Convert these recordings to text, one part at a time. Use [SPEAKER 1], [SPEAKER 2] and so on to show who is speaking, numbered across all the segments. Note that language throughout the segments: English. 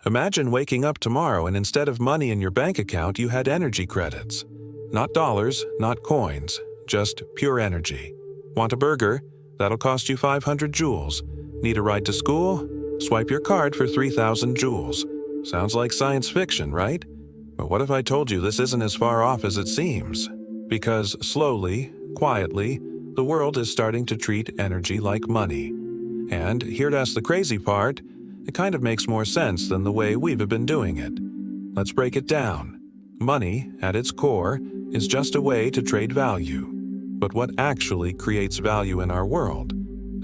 [SPEAKER 1] Imagine waking up tomorrow and instead of money in your bank account, you had energy credits. Not dollars, not coins, just pure energy. Want a burger? That'll cost you 500 joules. Need a ride to school? Swipe your card for 3,000 joules. Sounds like science fiction, right? But what if I told you this isn't as far off as it seems? Because slowly, quietly, the world is starting to treat energy like money. And here that's the crazy part, it kind of makes more sense than the way we've been doing it. Let's break it down. Money, at its core, is just a way to trade value. But what actually creates value in our world?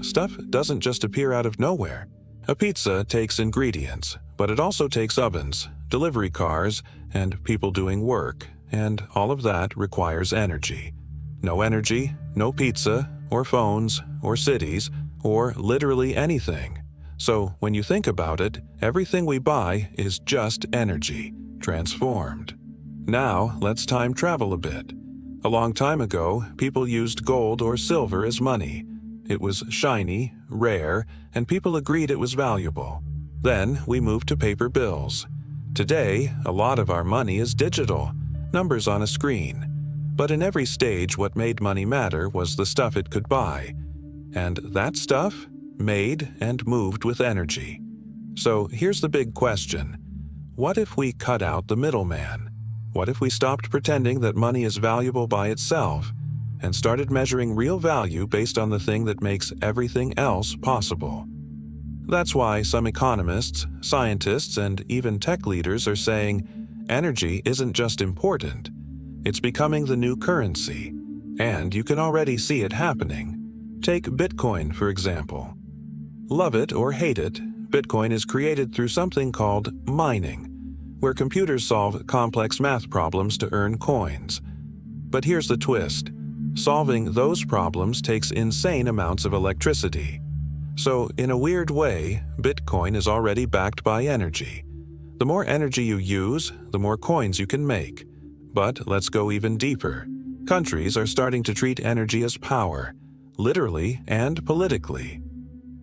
[SPEAKER 1] Stuff doesn't just appear out of nowhere. A pizza takes ingredients, but it also takes ovens, delivery cars, and people doing work, and all of that requires energy. No energy, no pizza, or phones, or cities, or literally anything. So when you think about it, everything we buy is just energy, transformed. Now let's time travel a bit. A long time ago, people used gold or silver as money. It was shiny, rare, and people agreed it was valuable. Then we moved to paper bills. Today, a lot of our money is digital, numbers on a screen. But in every stage, what made money matter was the stuff it could buy. And that stuff made and moved with energy. So here's the big question. What if we cut out the middleman? What if we stopped pretending that money is valuable by itself and started measuring real value based on the thing that makes everything else possible? That's why some economists, scientists, and even tech leaders are saying energy isn't just important, it's becoming the new currency. And you can already see it happening. Take Bitcoin, for example. Love it or hate it, Bitcoin is created through something called mining, where computers solve complex math problems to earn coins. But here's the twist. Solving those problems takes insane amounts of electricity. So, in a weird way, Bitcoin is already backed by energy. The more energy you use, the more coins you can make. But let's go even deeper. Countries are starting to treat energy as power, literally and politically.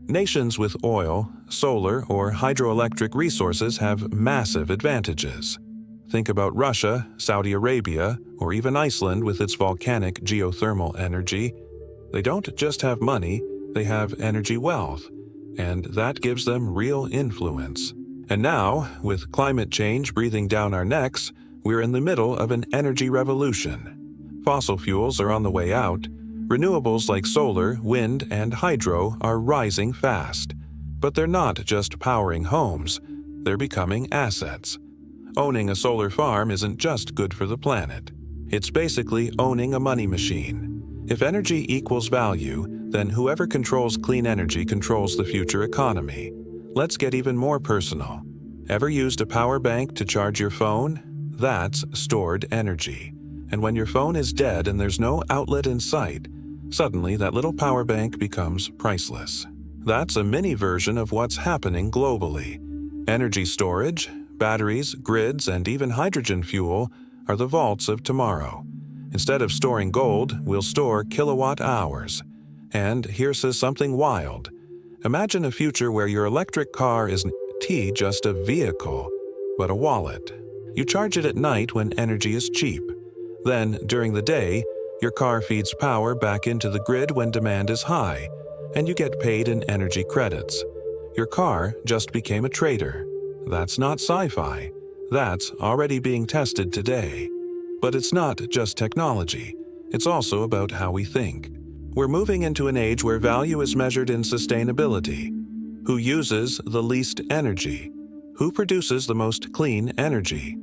[SPEAKER 1] Nations with oil, solar, or hydroelectric resources have massive advantages. Think about Russia, Saudi Arabia, or even Iceland with its volcanic geothermal energy. They don't just have money, they have energy wealth, and that gives them real influence. And now, with climate change breathing down our necks, we're in the middle of an energy revolution. Fossil fuels are on the way out. Renewables like solar, wind, and hydro are rising fast. But they're not just powering homes, they're becoming assets. Owning a solar farm isn't just good for the planet. It's basically owning a money machine. If energy equals value, then whoever controls clean energy controls the future economy. Let's get even more personal. Ever used a power bank to charge your phone? That's stored energy. And when your phone is dead and there's no outlet in sight, suddenly that little power bank becomes priceless. That's a mini version of what's happening globally. Energy storage, batteries, grids, and even hydrogen fuel are the vaults of tomorrow. Instead of storing gold, we'll store kilowatt-hours. And here's something wild. Imagine a future where your electric car isn't just a vehicle, but a wallet. You charge it at night when energy is cheap. Then, during the day, your car feeds power back into the grid when demand is high, and you get paid in energy credits. Your car just became a trader. That's not sci-fi. That's already being tested today. But it's not just technology. It's also about how we think. We're moving into an age where value is measured in sustainability. Who uses the least energy? Who produces the most clean energy?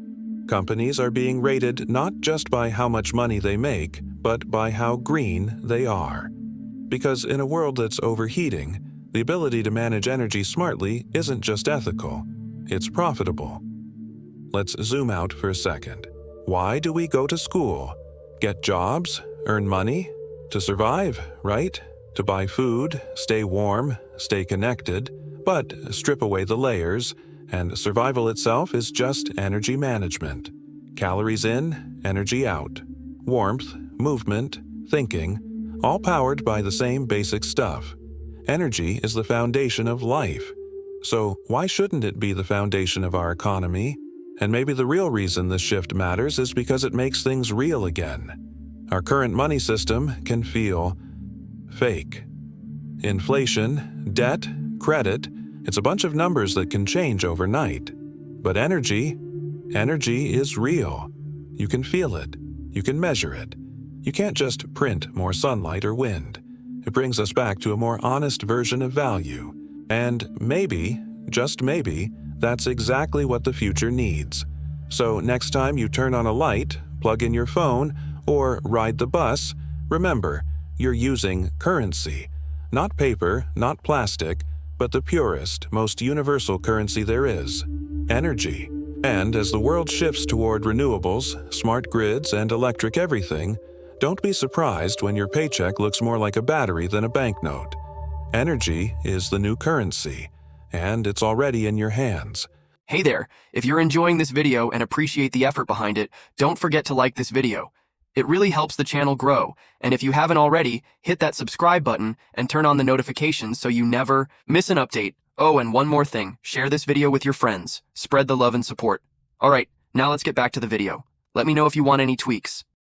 [SPEAKER 1] Companies are being rated not just by how much money they make, but by how green they are. Because in a world that's overheating, the ability to manage energy smartly isn't just ethical, it's profitable. Let's zoom out for a second. Why do we go to school? Get jobs? Earn money? To survive, right? To buy food, stay warm, stay connected, but strip away the layers, and survival itself is just energy management. Calories in, energy out. Warmth, movement, thinking, all powered by the same basic stuff. Energy is the foundation of life. So why shouldn't it be the foundation of our economy? And maybe the real reason this shift matters is because it makes things real again. Our current money system can feel fake. Inflation, debt, credit, it's a bunch of numbers that can change overnight. But energy is real. You can feel it. You can measure it. You can't just print more sunlight or wind. It brings us back to a more honest version of value. And maybe, just maybe, that's exactly what the future needs. So next time you turn on a light, plug in your phone, or ride the bus, remember, you're using currency. Not paper, not plastic, but the purest, most universal currency there is: energy. And as the world shifts toward renewables, smart grids, and electric everything, don't be surprised when your paycheck looks more like a battery than a banknote. Energy is the new currency, and it's already in your hands.
[SPEAKER 2] Hey there, if you're enjoying this video and appreciate the effort behind it, don't forget to like this video. It really helps the channel grow, and if you haven't already, hit that subscribe button and turn on the notifications so you never miss an update. Oh, and one more thing, share this video with your friends. Spread the love and support. Alright, now let's get back to the video. Let me know if you want any tweaks.